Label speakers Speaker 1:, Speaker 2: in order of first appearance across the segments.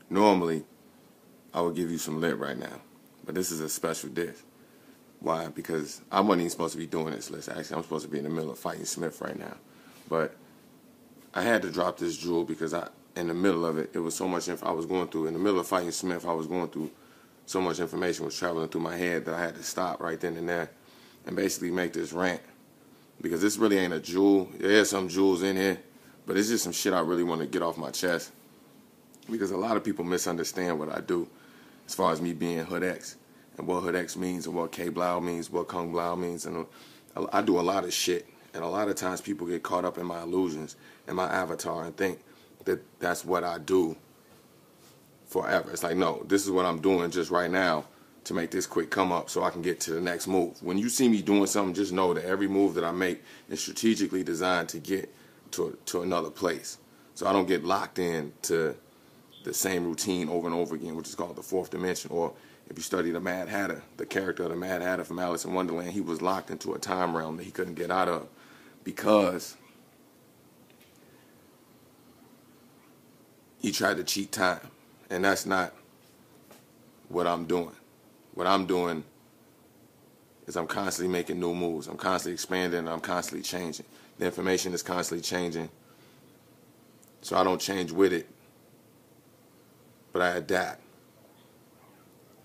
Speaker 1: Normally, I would give you some lit right now, but this is a special dish. Why? Because I wasn't even supposed to be doing this list. Actually, I'm supposed to be in the middle of fighting Smith right now. But I had to drop this jewel because in the middle of it, it was so much I was going through. In the middle of fighting Smith, I was going through so much information was traveling through my head that I had to stop right then and there and basically make this rant. Because this really ain't a jewel. There's some jewels in here, but it's just some shit I really want to get off my chest. Because a lot of people misunderstand what I do as far as me being HOODX and what HOODX means and what K-Blao means, what K-Blao means. And I do a lot of shit. And a lot of times people get caught up in my illusions and my avatar and think that that's what I do forever. It's like, no, this is what I'm doing just right now to make this quick come up so I can get to the next move. When you see me doing something, just know that every move that I make is strategically designed to get to another place. So I don't get locked in to the same routine over and over again, which is called the fourth dimension. Or if you study the Mad Hatter, the character of the Mad Hatter from Alice in Wonderland, he was locked into a time realm that he couldn't get out of because he tried to cheat time. And that's not what I'm doing. What I'm doing is I'm constantly making new moves. I'm constantly expanding and I'm constantly changing. The information is constantly changing. So I don't change with it, but I adapt.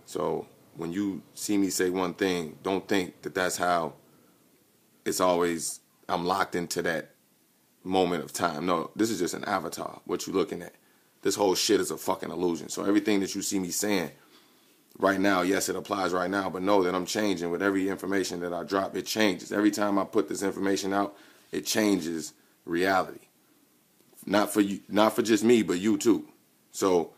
Speaker 1: So when you see me say one thing, don't think that that's how it's always, I'm locked into that moment of time. No, this is just an avatar, what you're looking at. This whole shit is a fucking illusion. So everything that you see me saying right now, yes, it applies right now, but know that I'm changing. With every information that I drop, it changes. Every time I put this information out, it changes reality. Not for you, not for just me, but you too. So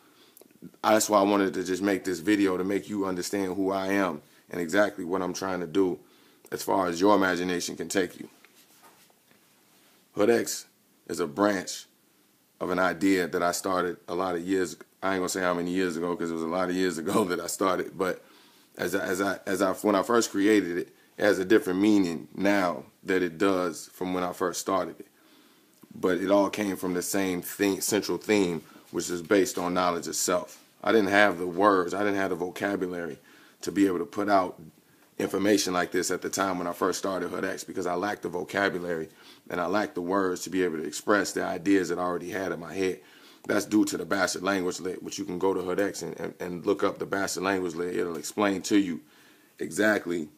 Speaker 1: that's why I wanted to just make this video to make you understand who I am and exactly what I'm trying to do as far as your imagination can take you. HOODX is a branch of an idea that I started a lot of years. I ain't gonna say how many years ago because it was a lot of years ago that I started. But when I first created it, it has a different meaning now that it does from when I first started it. But it all came from the same thing, central theme, which is based on knowledge of self. I didn't have the words, I didn't have the vocabulary to be able to put out information like this at the time when I first started HOODX because I lacked the vocabulary and I lacked the words to be able to express the ideas that I already had in my head. That's due to the bastard language lit, which you can go to HOODX and look up the bastard language lit. It'll explain to you exactly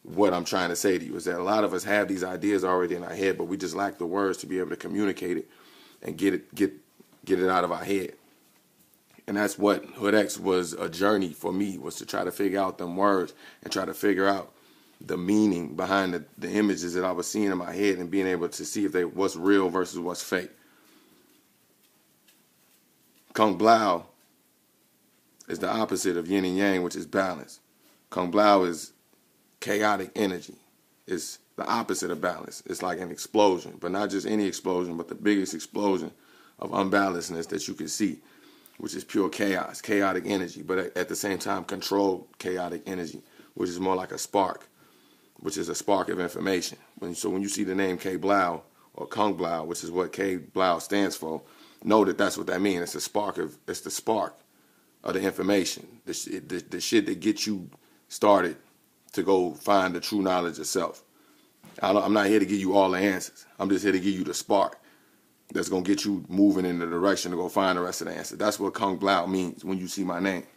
Speaker 1: what I'm trying to say to you, is that a lot of us have these ideas already in our head, but we just lack the words to be able to communicate it and get it out of our head. And that's what HOODX was a journey for me, was to try to figure out them words and try to figure out the meaning behind the images that I was seeing in my head and being able to see if what's real versus what's fake. K-Blao is the opposite of yin and yang, which is balance. K-Blao is chaotic energy. It's the opposite of balance. It's like an explosion, but not just any explosion, but the biggest explosion of unbalancedness that you can see, which is pure chaos, chaotic energy, but at the same time controlled chaotic energy, which is more like a spark, which is a spark of information. So when you see the name K-Blao or K-Blao, which is what K-Blao stands for, know that that's what that means. It's the spark of the information, the shit that gets you started to go find the true knowledge of self. I'm not here to give you all the answers. I'm just here to give you the spark that's going to get you moving in the direction to go find the rest of the answers. That's what K-Blao means when you see my name.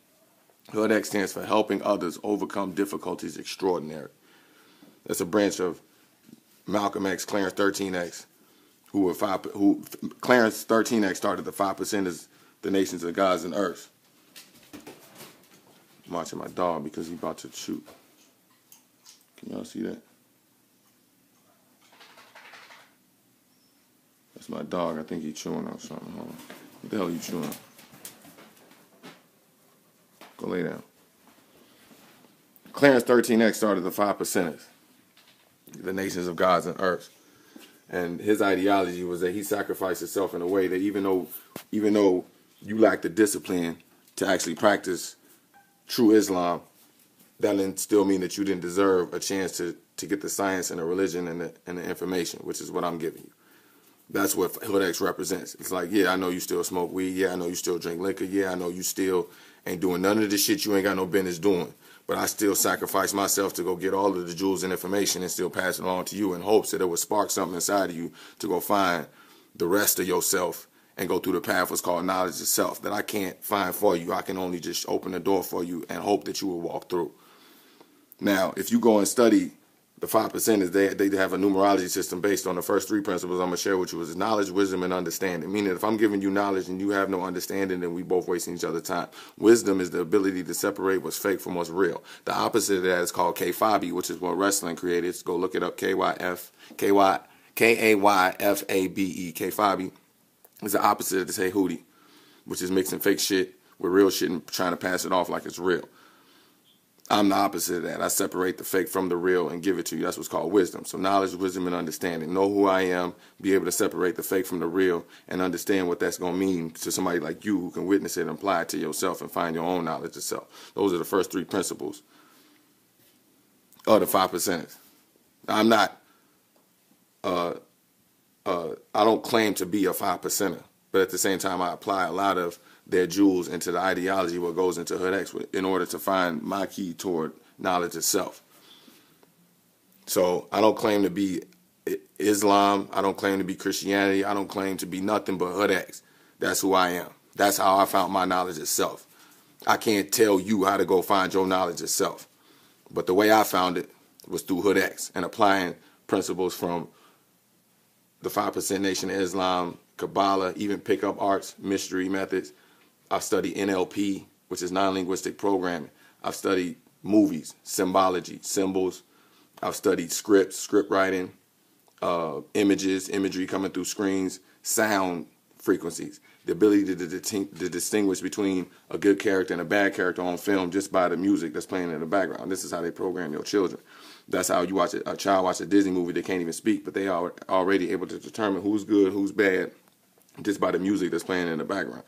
Speaker 1: HOODX stands for Helping Others Overcome Difficulties Extraordinary. That's a branch of Malcolm X, Clarence 13X, Clarence 13X started the 5%ers, the nations of gods and earth. I'm watching my dog because he's about to shoot. Can y'all see that? That's my dog. I think he's chewing on something. Hold on. What the hell are you chewing on? Go lay down. Clarence 13X started the 5%ers, the nations of gods and earth. And his ideology was that he sacrificed himself in a way that even though you lack the discipline to actually practice true Islam, that didn't still mean that you didn't deserve a chance to get the science and the religion and the information, which is what I'm giving you. That's what HOODX represents. It's like, yeah, I know you still smoke weed. Yeah, I know you still drink liquor. Yeah, I know you still ain't doing none of the shit you ain't got no business doing. But I still sacrifice myself to go get all of the jewels and information and still pass it on to you in hopes that it would spark something inside of you to go find the rest of yourself and go through the path what's called knowledge of self that I can't find for you. I can only just open the door for you and hope that you will walk through. Now, if you go and study the 5%, they have a numerology system based on the first 3 principles I'm going to share with you, is knowledge, wisdom, and understanding. Meaning if I'm giving you knowledge and you have no understanding, then we both wasting each other's time. Wisdom is the ability to separate what's fake from what's real. The opposite of that is called K-Fabi, which is what wrestling created. So go look it up, K-Ayfabe. K-Fabi is the opposite of the say hoodie, which is mixing fake shit with real shit and trying to pass it off like it's real. I'm the opposite of that. I separate the fake from the real and give it to you. That's what's called wisdom. So knowledge, wisdom, and understanding. Know who I am, be able to separate the fake from the real, and understand what that's going to mean to somebody like you who can witness it and apply it to yourself and find your own knowledge of self. Those are the first 3 principles of the 5%. I'm not, I don't claim to be a 5%er, but at the same time, I apply a lot of their jewels into the ideology, what goes into HOODX, in order to find my key toward knowledge itself. So I don't claim to be Islam. I don't claim to be Christianity. I don't claim to be nothing but HOODX. That's who I am. That's how I found my knowledge itself. I can't tell you how to go find your knowledge itself. But the way I found it was through HOODX and applying principles from the 5% Nation of Islam, Kabbalah, even pickup arts, mystery methods. I've studied NLP, which is non-linguistic programming. I've studied movies, symbology, symbols. I've studied scripts, script writing, imagery coming through screens, sound frequencies, the ability to distinguish between a good character and a bad character on film just by the music that's playing in the background. This is how they program your children. That's how you watch a child watch a Disney movie. They can't even speak, but they are already able to determine who's good, who's bad, just by the music that's playing in the background.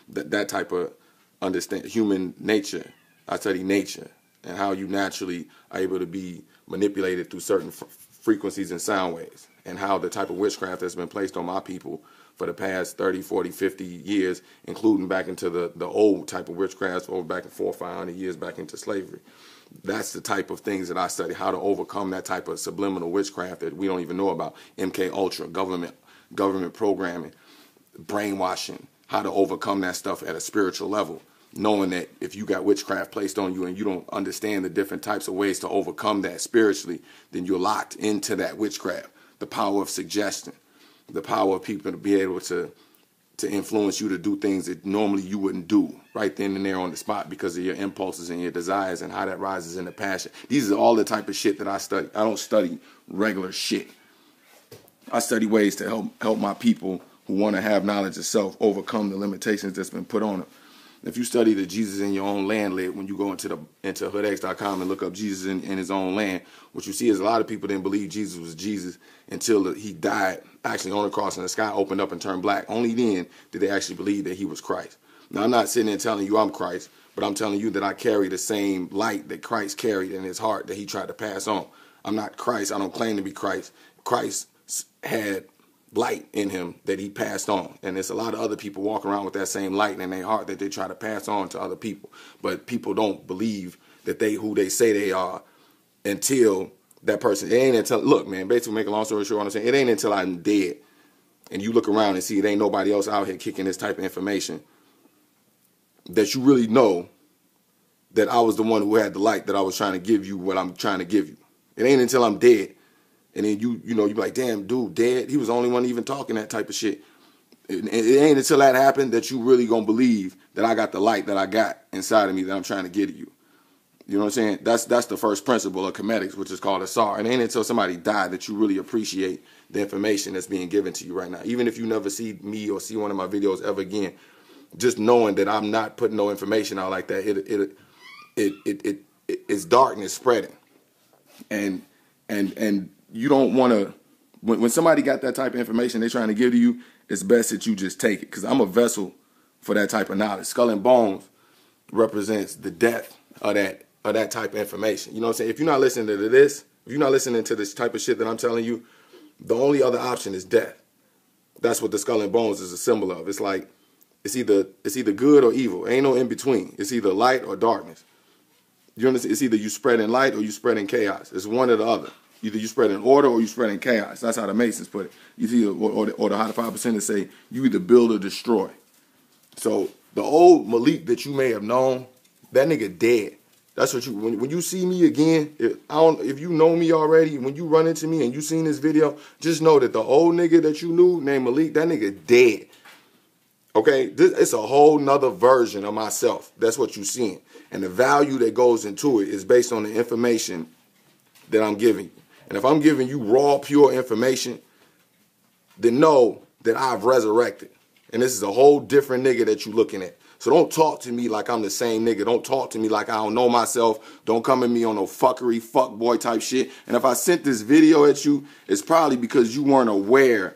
Speaker 1: That type of understand human nature. I study nature and how you naturally are able to be manipulated through certain frequencies and sound waves, and how the type of witchcraft that's been placed on my people for the past 30, 40, 50 years, including back into the old type of witchcraft over back in 400 or 500 years back into slavery. That's the type of things that I study, how to overcome that type of subliminal witchcraft that we don't even know about. MK Ultra, government programming, brainwashing, how to overcome that stuff at a spiritual level, knowing that if you got witchcraft placed on you and you don't understand the different types of ways to overcome that spiritually, then you're locked into that witchcraft. The power of suggestion, the power of people to be able to influence you to do things that normally you wouldn't do right then and there on the spot because of your impulses and your desires and how that rises into passion. These are all the type of shit that I study. I don't study regular shit. I study ways to help my people who want to have knowledge of self overcome the limitations that's been put on them. If you study the Jesus in Your Own Land lit, when you go into HOODX.com and look up Jesus in his own land, what you see is a lot of people didn't believe Jesus was Jesus until he died, actually on the cross and the sky opened up and turned black. Only then did they actually believe that he was Christ. Now, I'm not sitting there telling you I'm Christ, but I'm telling you that I carry the same light that Christ carried in his heart that he tried to pass on. I'm not Christ. I don't claim to be Christ. Christ had light in him that he passed on, and there's a lot of other people walking around with that same light in their heart that they try to pass on to other people, but people don't believe that who they say they are until that person. It ain't until, look, man, basically make a long story short, what I'm saying, it ain't until I'm dead and you look around and see it ain't nobody else out here kicking this type of information that you really know that I was the one who had the light that I was trying to give you what I'm trying to give you. It ain't until I'm dead. And then you be like, damn, dude, dead. He was the only one even talking that type of shit. It ain't until that happened that you really gonna believe that I got the light that I got inside of me that I'm trying to get at you. You know what I'm saying? That's the first principle of comedics, which is called a SAR. And it ain't until somebody died that you really appreciate the information that's being given to you right now. Even if you never see me or see one of my videos ever again, just knowing that I'm not putting no information out like that, it's darkness spreading, and you don't want to, when somebody got that type of information they're trying to give to you, it's best that you just take it, because I'm a vessel for that type of knowledge. Skull and Bones represents the death of that type of information. You know what I'm saying? If you're not listening to this, if you're not listening to this type of shit that I'm telling you, the only other option is death. That's what the skull and bones is a symbol of. It's like it's either good or evil. Ain't no in between. It's either light or darkness. You understand? It's either you spread in light or you spread in chaos. It's one or the other. Either you spread in order or you spread in chaos. That's how the Masons put it. You see, or the high 5% say you either build or destroy. So the old Malik that you may have known, that nigga dead. That's what you, when you see me again, if you know me already, when you run into me and you seen this video, just know that the old nigga that you knew named Malik, that nigga dead. Okay? It's a whole nother version of myself. That's what you seeing. And the value that goes into it is based on the information that I'm giving you. And if I'm giving you raw, pure information, then know that I've resurrected. And this is a whole different nigga that you're looking at. So don't talk to me like I'm the same nigga. Don't talk to me like I don't know myself. Don't come at me on no fuckery, fuck boy type shit. And if I sent this video at you, it's probably because you weren't aware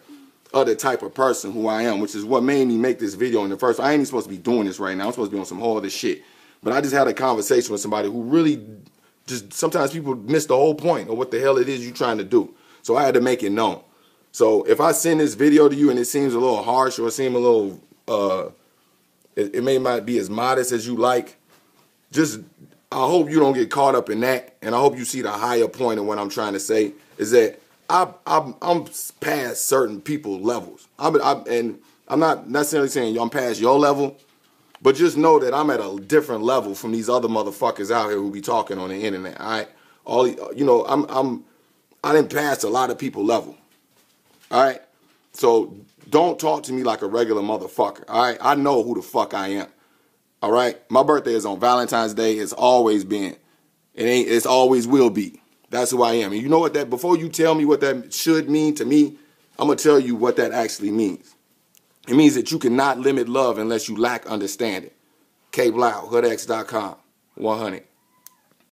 Speaker 1: of the type of person who I am, which is what made me make this video in the first. I ain't even supposed to be doing this right now. I'm supposed to be on some whole other shit. But I just had a conversation with somebody who really just, sometimes people miss the whole point of what the hell it is you're trying to do. So I had to make it known. So if I send this video to you and it seems a little harsh or it seems a little, it may not be as modest as you like, just, I hope you don't get caught up in that. And I hope you see the higher point of what I'm trying to say is that I'm past certain people's levels. And I'm not necessarily saying I'm past your level, but just know that I'm at a different level from these other motherfuckers out here who be talking on the internet. All right, I didn't pass a lot of people level. All right, so don't talk to me like a regular motherfucker. All right, I know who the fuck I am. All right, my birthday is on Valentine's Day. It's always been. It's always will be. That's who I am. And you know what that? Before you tell me what that should mean to me, I'm gonna tell you what that actually means. It means that you cannot limit love unless you lack understanding. K-Blao, HOODX.com, 100.